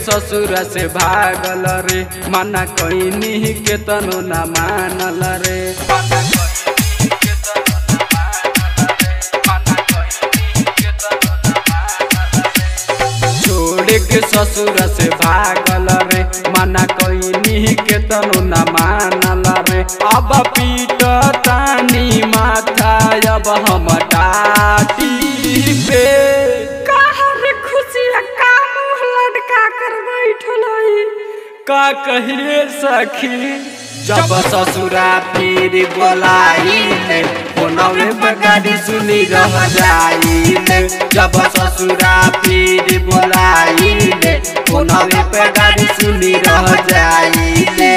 ससुर से भागल रे, मना कईनी के तनो न मानल रे। छोड़ के ससुर से भागल रे, मना कईनी के तनो न मानल रे। अब पीट तानी माथा अब हम टाटी पे का कहिए सखी। जब ससुरा फिर बोलाइले, फोनवे पे गाड़ी सुनी रह जाइले। जब ससुरा फिर बोलाइले, फोनवे पे गाड़ी सुनी रह जाइले।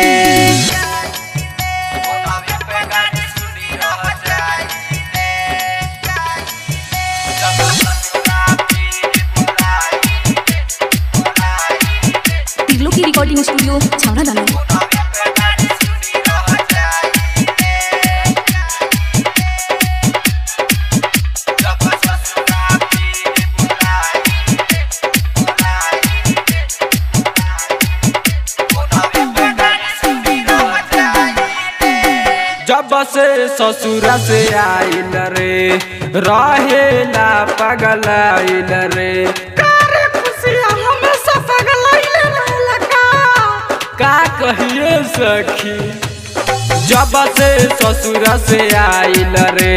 की रिकॉर्डिंग स्टूडियो छावड़ा दाना। जब से ससुरा से आइल रे, रहेला पगल आइल रे। का कहिए सखी। जब से ससुर से आइल रे,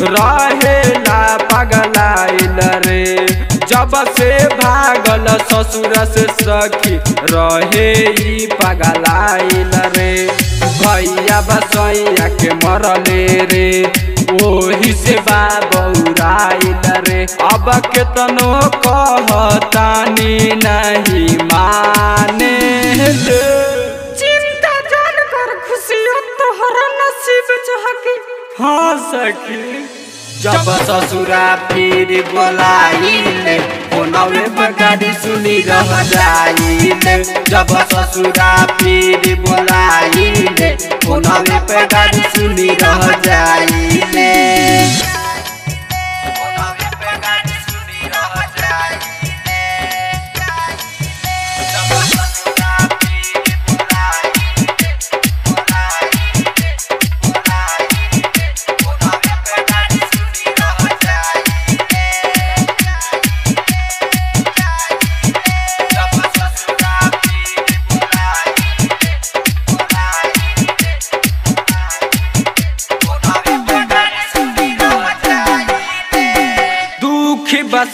रहेला पगल आइल रे। जब से भागल ससुर से सखी, रहे ही पगल आइल रे। भैया बसैया के मरले रे, ओही से बाबौराइल रे। अब केतनो कहतानी नहीं माने ले। चिंता जान कर खुशियों तोहरा नसीब चहके। हाँ सखी। जब ससुरा फिर बोलाइले, फोनवे पे गाड़ी सुनी रह जाइले। जब ससुरा फिर बोलाइले, फोनवे पे गाड़ी सुनी रह जाइले।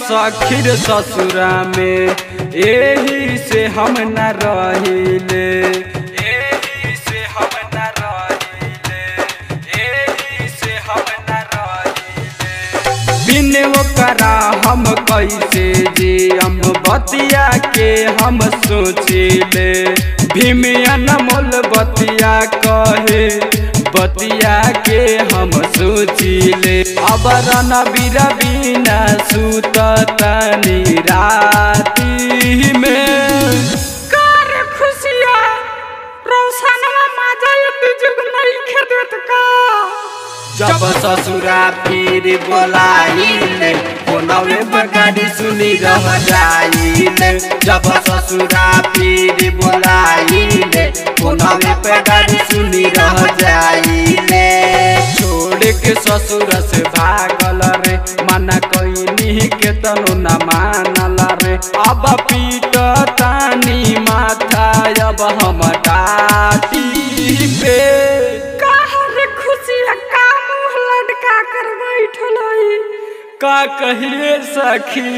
सखीर ससुरा में यही से हम न रहिले, यही से हम न रहिले, यही से हम न रहिले। बिन ओकरा हम कैसे जी, हम बतिया के हम सोचिले। भीमियन मोल बतिया कहे, बतिया के हम सोचिले। अब रणबीर बिना सुततनी राती में। कर खुशिया रोशनवा माजा जुग नहीं खेदेत का। जब ससुरा फिर बोलाइले, फोनवे पे गाड़ी सुनी रह जाइले। जब ससुरा फिर बोलाइले, फोनवे पे गाड़ी सुनी रह जाइले। छोड़ के ससुर से भागल रे, मना कईनी के तनो न मानल रे। अब पीट तानी माथा अब हम टाटी पे। का कहिए सखी।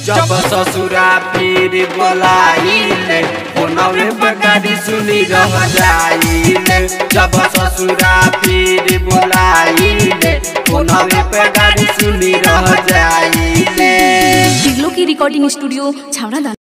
जब ससुरा फिर बोलाइले, फोनवे पे गाड़ी सुनी रह जाइले। जब ससुरा फिर बोलाइले, फोनवे पे गाड़ी सुनी रह जाइले। की रिकॉर्डिंग स्टूडियो छावड़ा दाना।